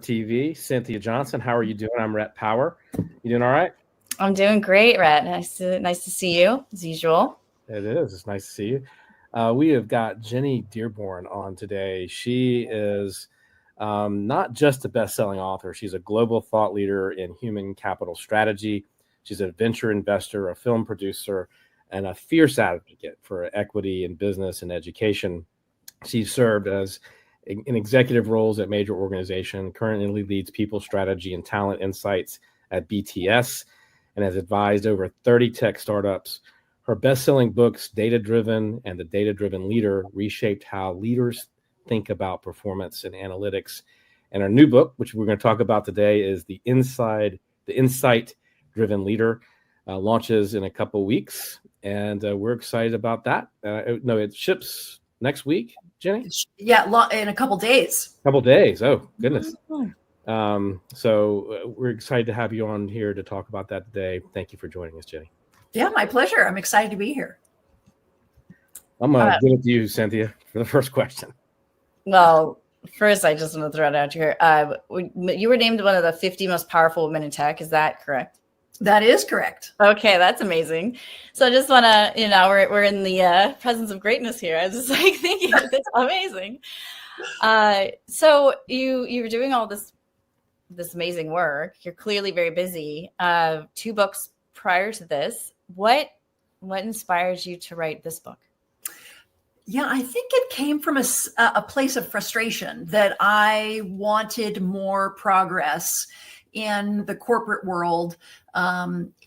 TV, Cynthia Johnson. How are you doing? I'm Rhett Power. You doing all right? I'm doing great, Rhett. Nice to see you, as usual. It is. It's nice to see you. We have got Jenny Dearborn on today. She is not just a best-selling author. She's a global thought leader in human capital strategy. She's a venture investor, a film producer, and a fierce advocate for equity in business and education. She's served as in executive roles at major organizations, currently leads people strategy and talent insights at BTS, and has advised over 30 tech startups. Her best-selling books, Data Driven and The Data Driven Leader, reshaped how leaders think about performance and analytics. And our new book, which we're going to talk about today, is The Insight Driven Leader, launches in a couple weeks, and we're excited about that. It ships next week, Jenny? Yeah, in a couple days. Couple days. Oh, goodness. So we're excited to have you on here to talk about that today. Thank you for joining us, Jenny. Yeah, my pleasure. I'm excited to be here. I'm going to give it to you, Cynthia, for the first question. Well, first, I just want to throw it out here. You were named one of the 50 most powerful women in tech. Is that correct? That is correct. Okay, that's amazing. So I just want to, we're in the presence of greatness here. I was just like thinking, that's amazing. So you were doing all this amazing work. You're clearly very busy. 2 books prior to this. What inspired you to write this book? Yeah, I think it came from a place of frustration that I wanted more progress in the corporate world,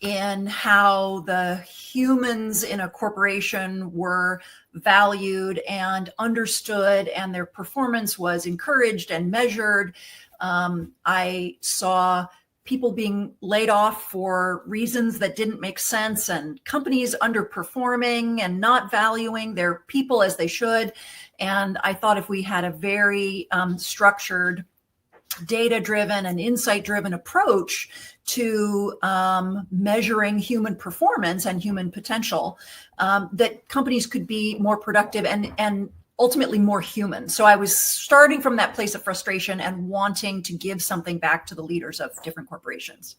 in how the humans in a corporation were valued and understood, and their performance was encouraged and measured. I saw people being laid off for reasons that didn't make sense, and companies underperforming and not valuing their people as they should. And I thought if we had a very structured, data-driven and insight-driven approach to measuring human performance and human potential, that companies could be more productive and ultimately more human. So I was starting from that place of frustration and wanting to give something back to the leaders of different corporations.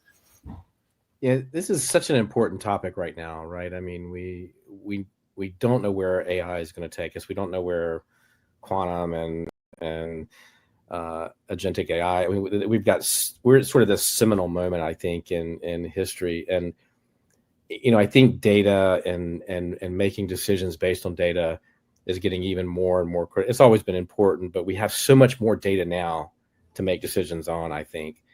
Yeah, this is such an important topic right now, right? I mean, we don't know where AI is going to take us. We don't know where quantum and agentic AI. I mean, we're at sort of this seminal moment, I think, in history. And I think data and making decisions based on data is getting even more and more critical. It's always been important, but we have so much more data now to make decisions on, I think.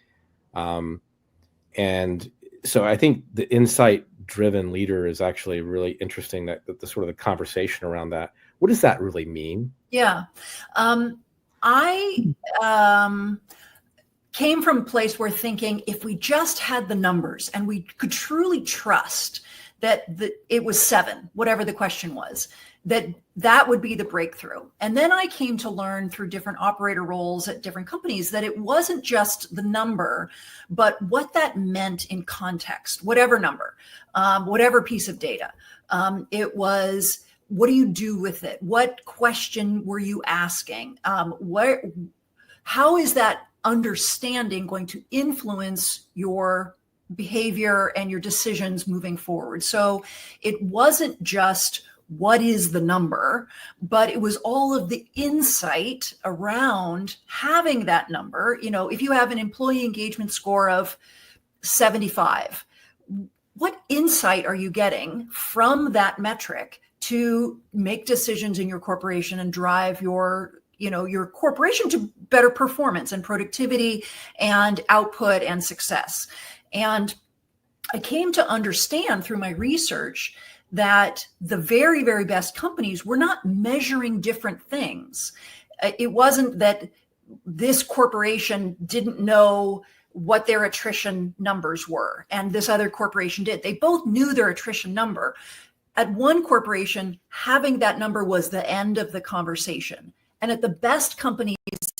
And so I think the insight-driven leader is actually really interesting, that the sort of the conversation around that. What does that really mean? Yeah. I came from a place where thinking if we just had the numbers and we could truly trust that it was 7, whatever the question was, that would be the breakthrough. And then I came to learn through different operator roles at different companies that it wasn't just the number, but what that meant in context, whatever number, whatever piece of data. It was, what do you do with it? What question were you asking? How is that understanding going to influence your behavior and your decisions moving forward? So it wasn't just what is the number, but it was all of the insight around having that number. If you have an employee engagement score of 75, what insight are you getting from that metric to make decisions in your corporation and drive your corporation to better performance and productivity and output and success? And I came to understand through my research that the very, very best companies were not measuring different things. It wasn't that this corporation didn't know what their attrition numbers were and this other corporation did. They both knew their attrition number. At one corporation, having that number was the end of the conversation. And at the best companies,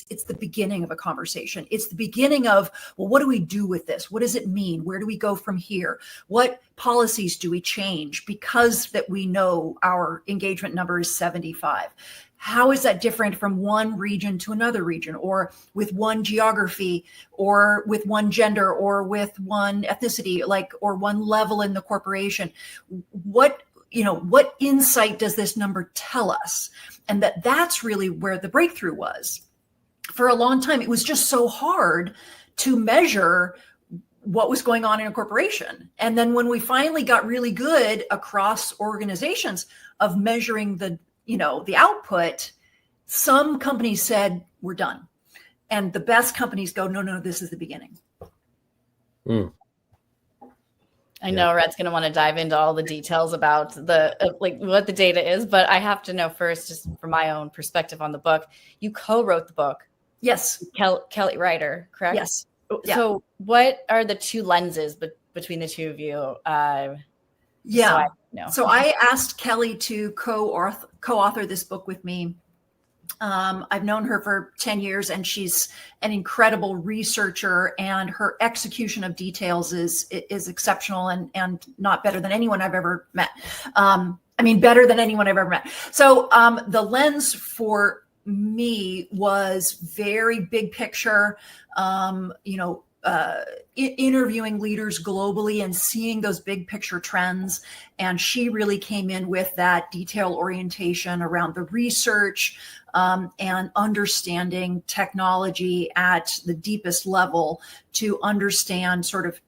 it's the beginning of a conversation. It's the beginning of, well, what do we do with this? What does it mean? Where do we go from here? What policies do we change because that we know our engagement number is 75? how is that different from one region to another region, or with one geography, or with one gender, or with one ethnicity, like, or one level in the corporation? What insight does this number tell us? And that's really where the breakthrough was. For a long time, it was just so hard to measure what was going on in a corporation. And then when we finally got really good across organizations of measuring the output, some companies said, we're done. And the best companies go, no, this is the beginning. I know Red's going to want to dive into all the details about what the data is, but I have to know first, just from my own perspective on the book, you co-wrote the book. Yes. Kelly Ryder, correct? Yes. So what are the two lenses between the two of you? So I asked Kelly to co-author this book with me. I've known her for 10 years, and she's an incredible researcher, and her execution of details is exceptional and not better than anyone I've ever met. Better than anyone I've ever met. So the lens for me was very big picture, interviewing leaders globally and seeing those big picture trends. And she really came in with that detail orientation around the research, and understanding technology at the deepest level to understand sort of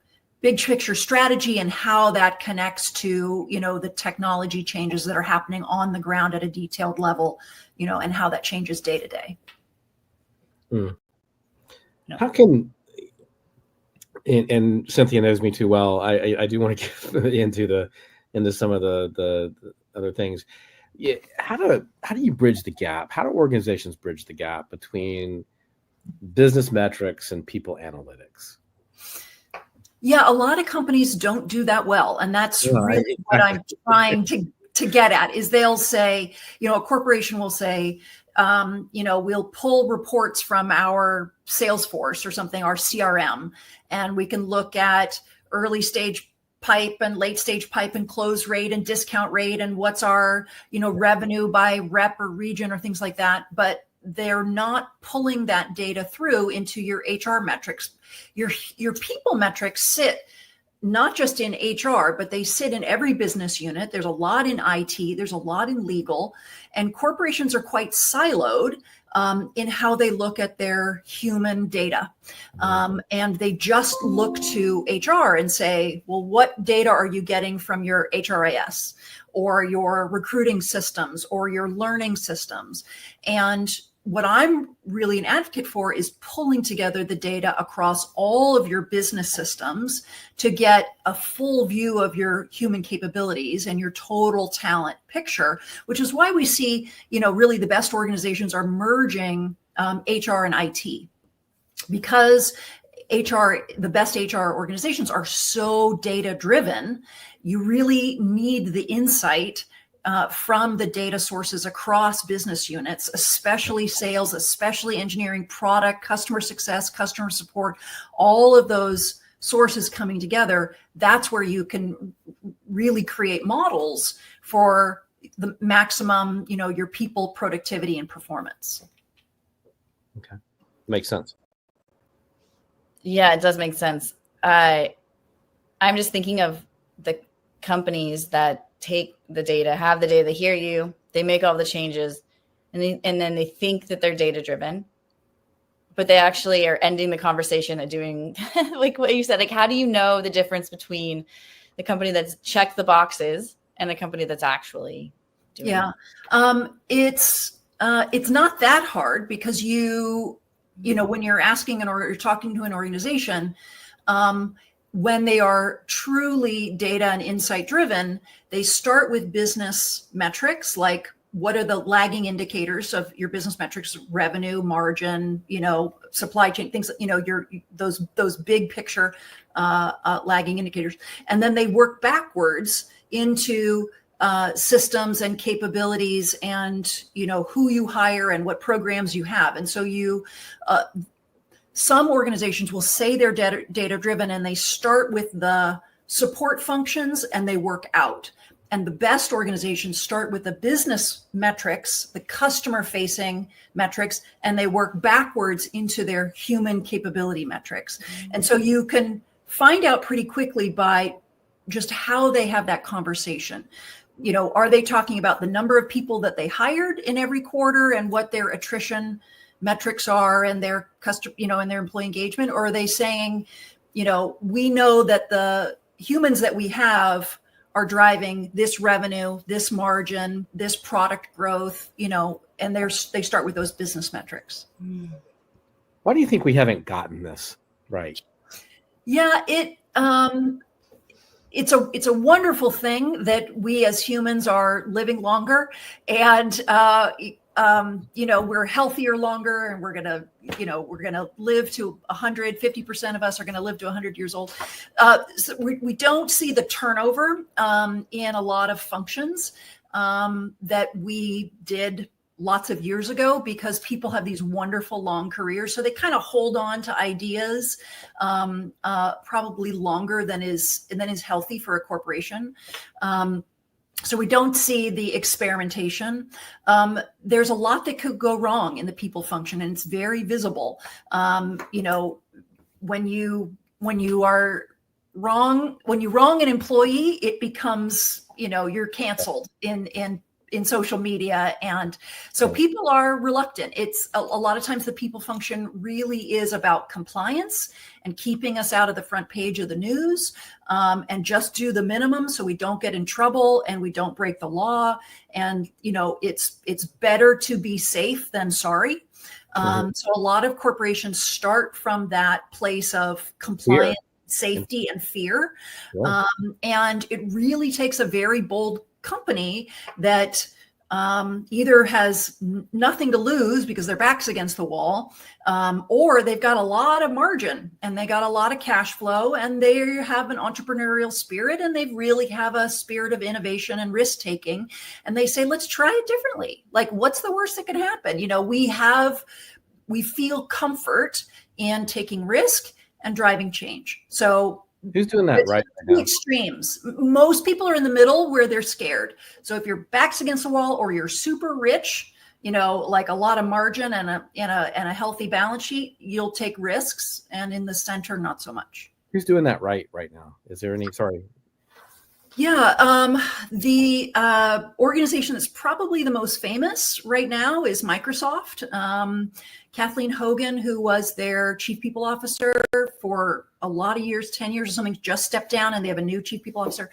big picture strategy and how that connects to, the technology changes that are happening on the ground at a detailed level, and how that changes day to day. How can, and Cynthia knows me too well, I do want to get into some of the other things. Yeah, how do you bridge the gap? How do organizations bridge the gap between business metrics and people analytics? Yeah, a lot of companies don't do that well. And that's really what I'm trying to get at, is they'll say, a corporation will say, we'll pull reports from our Salesforce or something, our CRM, and we can look at early stage pipe and late stage pipe and close rate and discount rate and what's our, revenue by rep or region or things like that. But they're not pulling that data through into your HR metrics. Your people metrics sit not just in HR, but they sit in every business unit. There's a lot in IT, there's a lot in legal, and corporations are quite siloed in how they look at their human data. And they just look to HR and say, well, what data are you getting from your HRIS or your recruiting systems or your learning systems? And what I'm really an advocate for is pulling together the data across all of your business systems to get a full view of your human capabilities and your total talent picture, which is why we see, really the best organizations are merging HR and IT, because the best HR organizations are so data driven. You really need the insight from the data sources across business units, especially sales, especially engineering, product, customer success, customer support, all of those sources coming together. That's where you can really create models for the maximum, your people productivity and performance. Okay. Makes sense. Yeah, it does make sense. I'm just thinking of the companies that take the data, have the data, they hear you, they make all the changes, and then they think that they're data driven, but they actually are ending the conversation and doing like what you said. Like, how do you know the difference between the company that's checked the boxes and the company that's actually doing it? It's not that hard, because when you're asking or you're talking to an organization, when they are truly data and insight driven, they start with business metrics, like what are the lagging indicators of your business metrics, revenue, margin, supply chain, things, those big picture lagging indicators. And then they work backwards into systems and capabilities and, who you hire and what programs you have. And so some organizations will say they're data driven, and they start with the support functions and they work out. and the best organizations start with the business metrics, the customer facing metrics, and they work backwards into their human capability metrics. And so you can find out pretty quickly by just how they have that conversation. You know, are they talking about the number of people that they hired in every quarter and what their attrition metrics are and their customer, you know, and their employee engagement? Or are they saying, you know, we know that the humans that we have are driving this revenue, this margin, this product growth, you know, and they start with those business metrics. Why do you think we haven't gotten this right? Yeah, it's a wonderful thing that we as humans are living longer, and you know, we're healthier longer, and we're gonna live to 100. 50% of us are gonna live to 100 years old. So we don't see the turnover in a lot of functions that we did lots of years ago, because people have these wonderful long careers. So they kind of hold on to ideas probably longer than is healthy for a corporation. So we don't see the experimentation. There's a lot that could go wrong in the people function, and it's very visible. You know, when you wrong an employee, it becomes, you know, you're canceled in social media. And so people are reluctant. It's a lot of times the people function really is about compliance and keeping us out of the front page of the news, and just do the minimum so we don't get in trouble and we don't break the law. And, you know, it's better to be safe than sorry. So a lot of corporations start from that place of compliance, safety, and fear. Yeah. And it really takes a very bold company that either has nothing to lose because their back's against the wall, or they've got a lot of margin and they got a lot of cash flow, and they have an entrepreneurial spirit, and they really have a spirit of innovation and risk taking. And they say, let's try it differently. Like, what's the worst that can happen? You know, we feel comfort in taking risk and driving change. So who's doing that right now? Extremes. Most people are in the middle where they're scared. So if your back's against the wall, or you're super rich, you know, like a lot of margin and a healthy balance sheet, you'll take risks. And in the center, not so much. Who's doing that right now? Is there any? Sorry. Yeah, the organization that's probably the most famous right now is Microsoft. Kathleen Hogan, who was their chief people officer for a lot of years, 10 years or something, just stepped down, and they have a new chief people officer,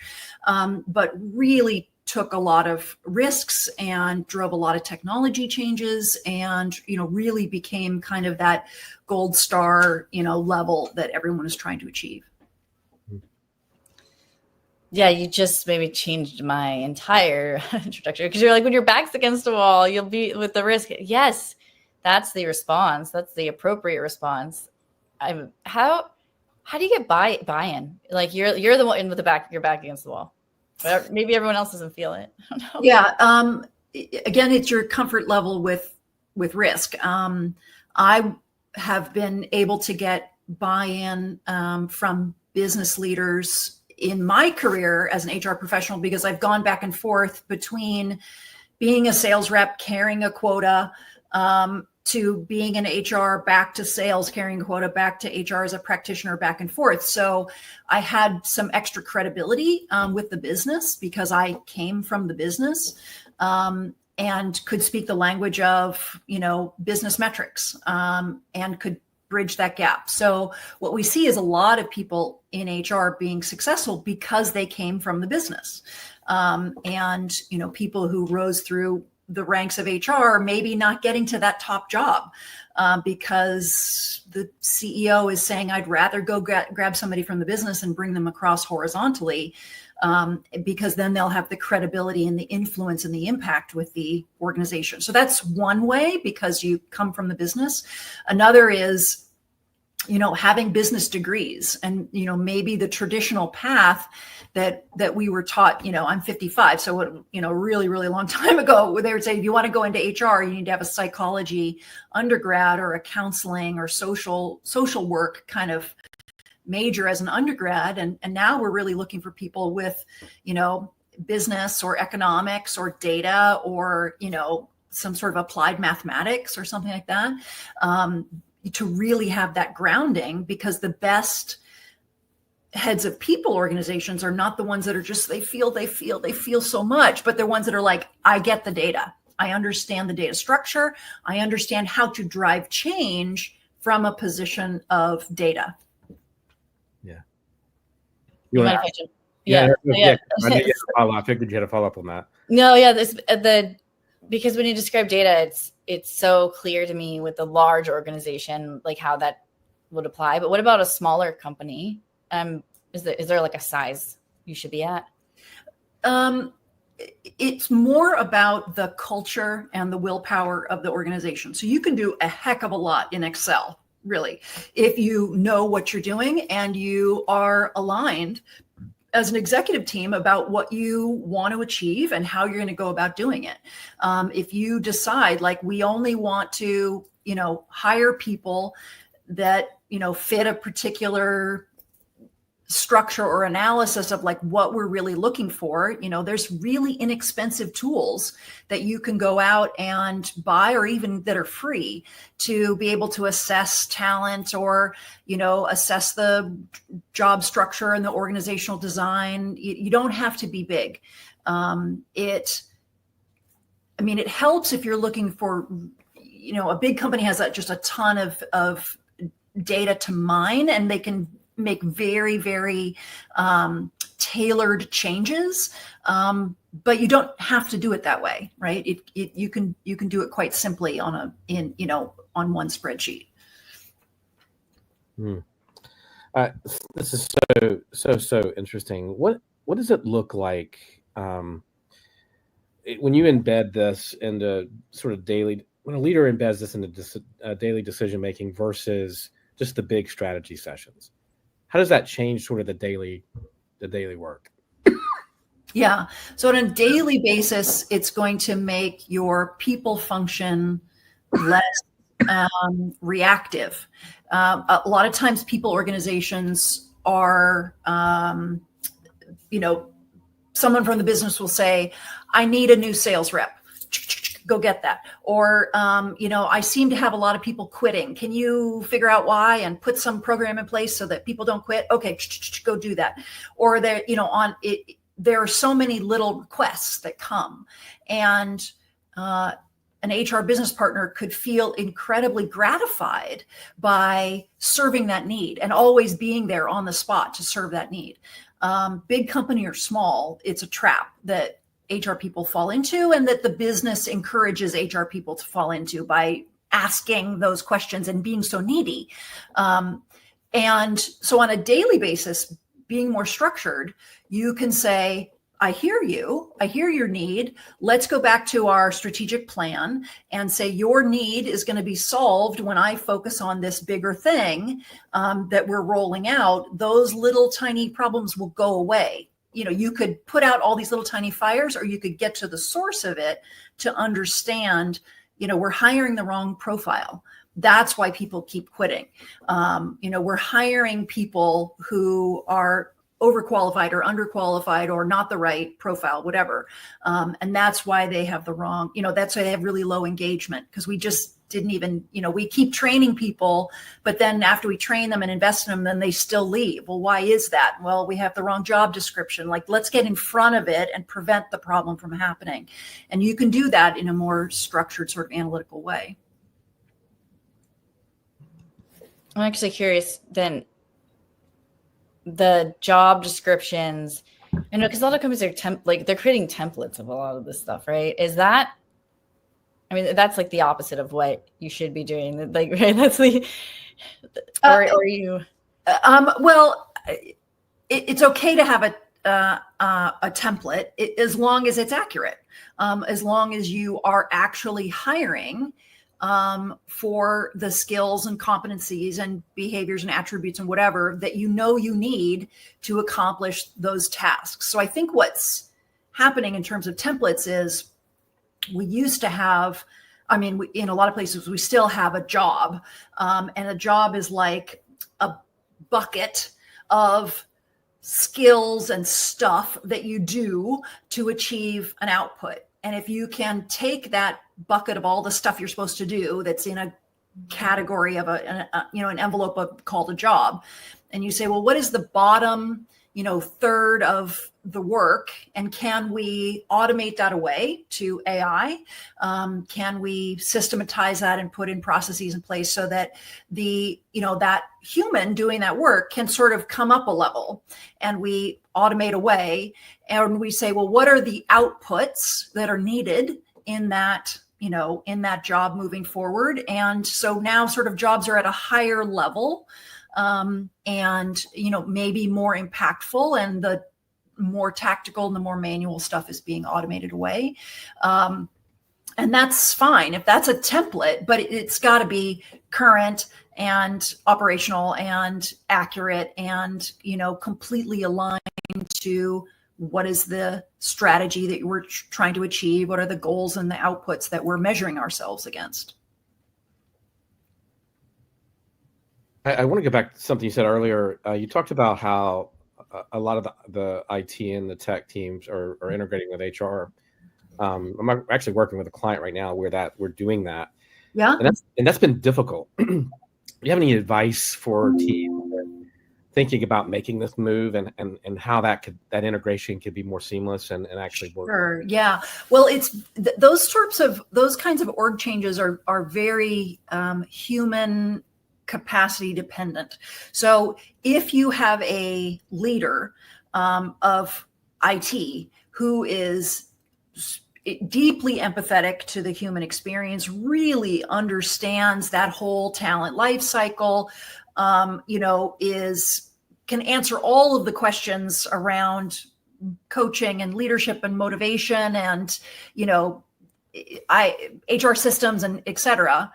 but really took a lot of risks and drove a lot of technology changes, and, you know, really became kind of that gold star, you know, level that everyone is trying to achieve. Yeah, you just maybe changed my entire trajectory, because you're like, when your back's against the wall, you'll be with the risk. Yes, that's the response. That's the appropriate response. How do you get buy-in? Like, you're the one with your back against the wall. But maybe everyone else doesn't feel it. I don't know. Yeah. Again, it's your comfort level with risk. I have been able to get buy-in from business leaders in my career as an HR professional, because I've gone back and forth between being a sales rep, carrying a quota, to being an HR, back to sales, carrying a quota, back to HR as a practitioner, back and forth. So I had some extra credibility with the business, because I came from the business, and could speak the language of, you know, business metrics, and could bridge that gap. So what we see is a lot of people in HR being successful because they came from the business. And, you know, people who rose through the ranks of HR, maybe not getting to that top job because the CEO is saying, I'd rather go grab somebody from the business and bring them across horizontally, because then they'll have the credibility and the influence and the impact with the organization. So that's one way, because you come from the business. Another is, you know, having business degrees, and, you know, maybe the traditional path that we were taught, you know, I'm 55. So what, you know, really, really long time ago, they would say, if you want to go into HR, you need to have a psychology undergrad or a counseling or social work kind of major as an undergrad. And now we're really looking for people with, you know, business or economics or data or, some sort of applied mathematics or something like that, to really have that grounding, because the best heads of people organizations are not the ones that are just, they feel so much, but they're ones that are like, I get the data. I understand the data structure. I understand how to drive change from a position of data. Yeah. You wanna- mind if I jump- Yeah. Yeah. I knew you had a follow-up. I figured you had a follow-up on that. No, yeah, because when you describe data, it's so clear to me with the large organization, like how that would apply. But what about a smaller company? Is there like a size you should be at? It's more about the culture and the willpower of the organization. So you can do a heck of a lot in Excel, really, if you know what you're doing and you are aligned as an executive team about what you want to achieve and how you're going to go about doing it. If you decide, like, we only want to, hire people that, fit a particular structure or analysis of like what we're really looking for, there's really inexpensive tools that you can go out and buy, or even that are free, to be able to assess talent, or assess the job structure and the organizational design. You don't have to be big. It helps if you're looking for, a big company has just a ton of data to mine, and they can make very, very tailored changes. But you don't have to do it that way, right? You can do it quite simply on one spreadsheet. This is so interesting. What does it look like when you embed this into sort of daily, when a leader embeds this into daily decision making versus just the big strategy sessions? How does that change sort of the daily work? Yeah. So on a daily basis, it's going to make your people function less reactive. A lot of times people organizations are, someone from the business will say, I need a new sales rep. Go get that. Or, I seem to have a lot of people quitting. Can you figure out why and put some program in place so that people don't quit? Okay, go do that. Or there are so many little requests that come, and an HR business partner could feel incredibly gratified by serving that need and always being there on the spot to serve that need. Big company or small, it's a trap that HR people fall into, and that the business encourages HR people to fall into by asking those questions and being so needy. And so on a daily basis, being more structured, you can say, I hear you. I hear your need. Let's go back to our strategic plan and say your need is going to be solved when I focus on this bigger thing that we're rolling out. Those little tiny problems will go away. You could put out all these little tiny fires, or you could get to the source of it to understand, we're hiring the wrong profile. That's why people keep quitting. We're hiring people who are overqualified or underqualified or not the right profile, whatever. And that's why they have the wrong, that's why they have really low engagement, because we just didn't even, we keep training people, but then after we train them and invest in them, then they still leave. Well, why is that? Well, we have the wrong job description. Like, let's get in front of it and prevent the problem from happening. And you can do that in a more structured, sort of analytical way. I'm actually curious then, the job descriptions, because a lot of companies are they're creating templates of a lot of this stuff, right? Is that, that's like the opposite of what you should be doing. Like, right? That's the, or you. Well, it's okay to have a template as long as it's accurate, as long as you are actually hiring for the skills and competencies and behaviors and attributes and whatever that you need to accomplish those tasks. So I think what's happening in terms of templates is we used to have, in a lot of places, we still have a job, and a job is like a bucket of skills and stuff that you do to achieve an output. And if you can take that bucket of all the stuff you're supposed to do that's in a category of an envelope called a job, and you say, well, what is the bottom third of the work, and can we automate that away to AI? Can we systematize that and put in processes in place so that that human doing that work can sort of come up a level, and we automate away, and we say, well, what are the outputs that are needed in that job moving forward? And so now sort of jobs are at a higher level, and maybe more impactful, and the more tactical and the more manual stuff is being automated away. And that's fine if that's a template, but it's got to be current and operational and accurate and completely aligned to what is the strategy that we're trying to achieve, what are the goals and the outputs that we're measuring ourselves against. I want to go back to something you said earlier. You talked about how a lot of the IT and the tech teams are integrating with HR. I'm actually working with a client right now where we're doing that. Yeah. And that's been difficult. Do you have any advice for teams thinking about making this move and how that integration could be more seamless and actually work? Sure. Yeah. Well, it's those kinds of org changes are very human capacity dependent. So if you have a leader of IT who is deeply empathetic to the human experience, really understands that whole talent life cycle, can answer all of the questions around coaching and leadership and motivation and HR systems and et cetera.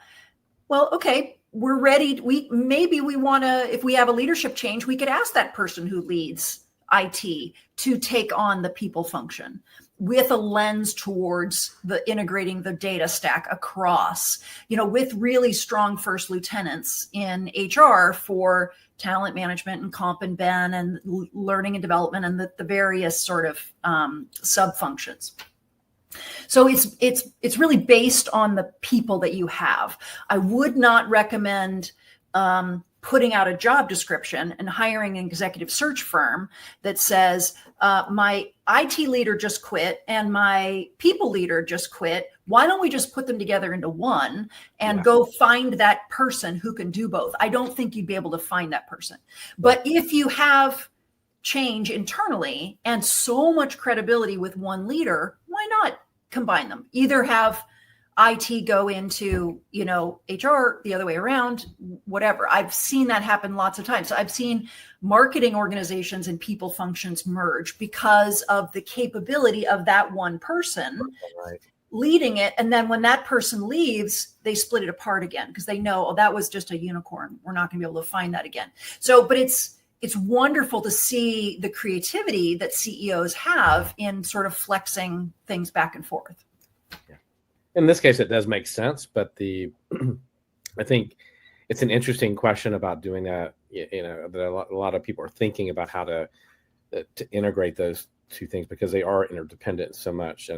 Well, okay, we're ready. Maybe we want to, if we have a leadership change, we could ask that person who leads IT to take on the people function with a lens towards the integrating the data stack across, with really strong first lieutenants in HR for talent management and comp and ben and learning and development and the various sort of sub functions. So it's really based on the people that you have. I would not recommend putting out a job description and hiring an executive search firm that says, my IT leader just quit and my people leader just quit. Why don't we just put them together into one and go find that person who can do both? I don't think you'd be able to find that person. But if you have change internally and so much credibility with one leader, why not combine them? Either have IT go into, HR the other way around, whatever. I've seen that happen lots of times. So I've seen marketing organizations and people functions merge because of the capability of that one person leading it. And then when that person leaves, they split it apart again because they know, oh, that was just a unicorn. We're not going to be able to find that again. So, but it's wonderful to see the creativity that CEOs have in sort of flexing things back and forth. Yeah. In this case, it does make sense, but I think it's an interesting question about doing that. That a lot of people are thinking about how to integrate those two things because they are interdependent so much.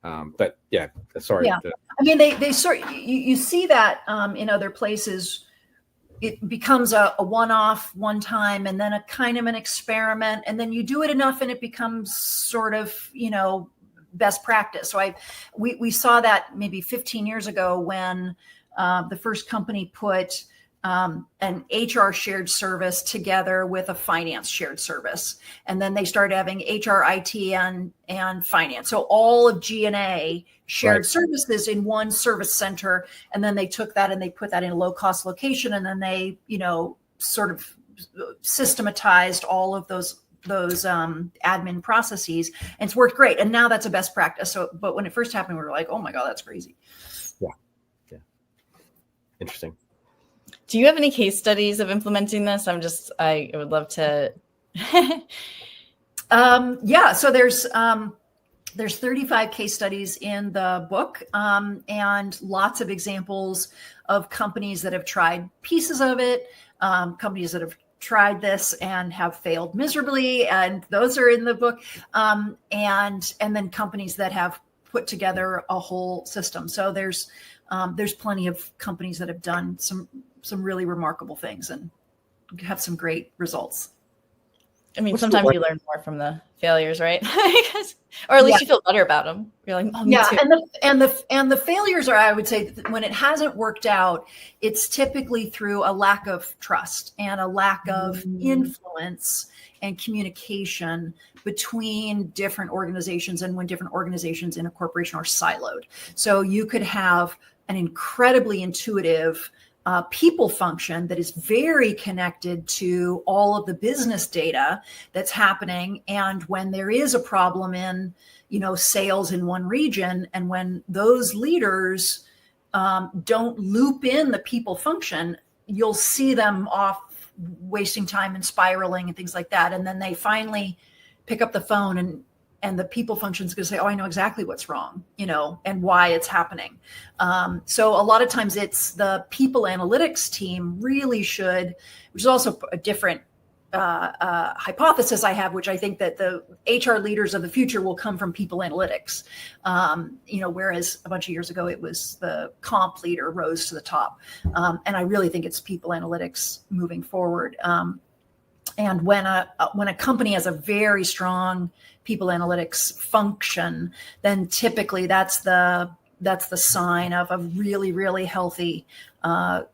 But yeah, sorry. Yeah. I mean, they sort you see that in other places. It becomes a one-off, one time, and then a kind of an experiment, and then you do it enough, and it becomes sort of best practice. So we saw that maybe 15 years ago when the first company put an HR shared service together with a finance shared service. And then they started having HR, IT, and finance. So all of G&A shared services in one service center. And then they took that and they put that in a low cost location. And then they, sort of systematized all of those admin processes, and it's worked great. And now that's a best practice. So, but when it first happened, we were like, oh my God, that's crazy. Yeah. Interesting. Do you have any case studies of implementing this? I would love to. So there's 35 case studies in the book, and lots of examples of companies that have tried pieces of it, companies that have tried this and have failed miserably, and those are in the book. And then companies that have put together a whole system. So there's plenty of companies that have done some really remarkable things and have some great results. I mean, sometimes you learn more from the failures, right? Or at least you feel better about them. You're like, oh, me too. And the failures are, I would say, when it hasn't worked out, it's typically through a lack of trust and a lack of influence and communication between different organizations, and when different organizations in a corporation are siloed. So you could have an incredibly intuitive people function that is very connected to all of the business data that's happening. And when there is a problem in, sales in one region, and when those leaders don't loop in the people function, you'll see them off wasting time and spiraling and things like that. And then they finally pick up the phone, and the people function is going to say, oh, I know exactly what's wrong, and why it's happening. So a lot of times it's the people analytics team really should, which is also a different hypothesis I have, which I think that the HR leaders of the future will come from people analytics. Whereas a bunch of years ago, it was the comp leader rose to the top. And I really think it's people analytics moving forward. And when a company has a very strong people analytics function, then typically that's the sign of a really, really healthy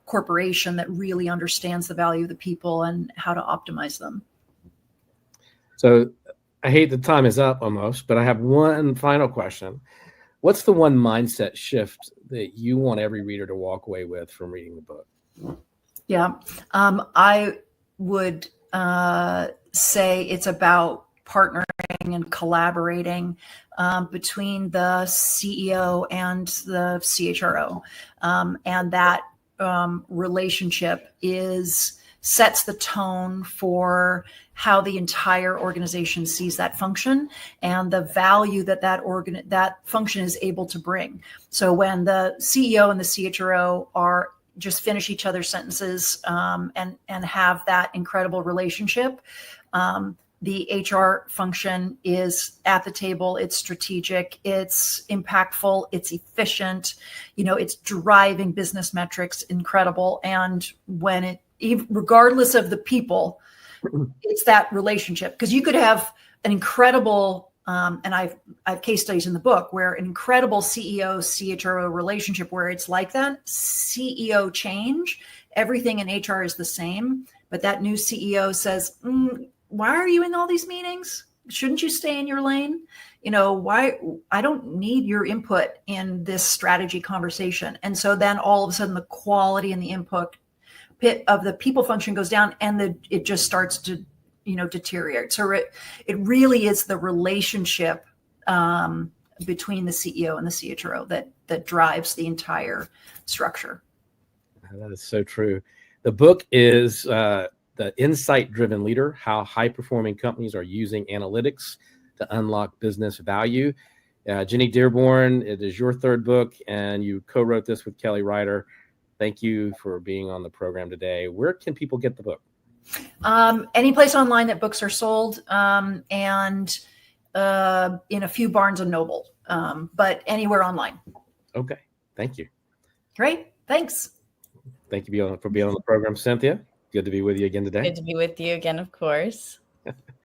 corporation that really understands the value of the people and how to optimize them. So I hate the time is up almost, but I have one final question. What's the one mindset shift that you want every reader to walk away with from reading the book? Yeah, I would say it's about partnering and collaborating between the CEO and the CHRO. And that relationship sets the tone for how the entire organization sees that function and the value that function is able to bring. So when the CEO and the CHRO are just finish each other's sentences and have that incredible relationship, the HR function is at the table. It's strategic. It's impactful. It's efficient. It's driving business metrics incredible. And when regardless of the people, it's that relationship. Because you could have an incredible, and I have case studies in the book where an incredible CEO CHRO relationship where it's like that CEO change, everything in HR is the same, but that new CEO says, why are you in all these meetings? Shouldn't you stay in your lane? Why? I don't need your input in this strategy conversation. And so then all of a sudden the quality and the input of the people function goes down, and it just starts to, deteriorate. So it really is the relationship between the CEO and the CHRO that drives the entire structure. That is so true. The book is The Insight-Driven Leader, How High-Performing Companies Are Using Analytics to Unlock Business Value. Jenny Dearborn, it is your third book, and you co-wrote this with Kelly Ryder. Thank you for being on the program today. Where can people get the book? Any place online that books are sold, and in a few Barnes and Noble, but anywhere online. Okay. Thank you. Great. Thanks. Thank you for being on the program, Cynthia. Good to be with you again today. Good to be with you again, of course.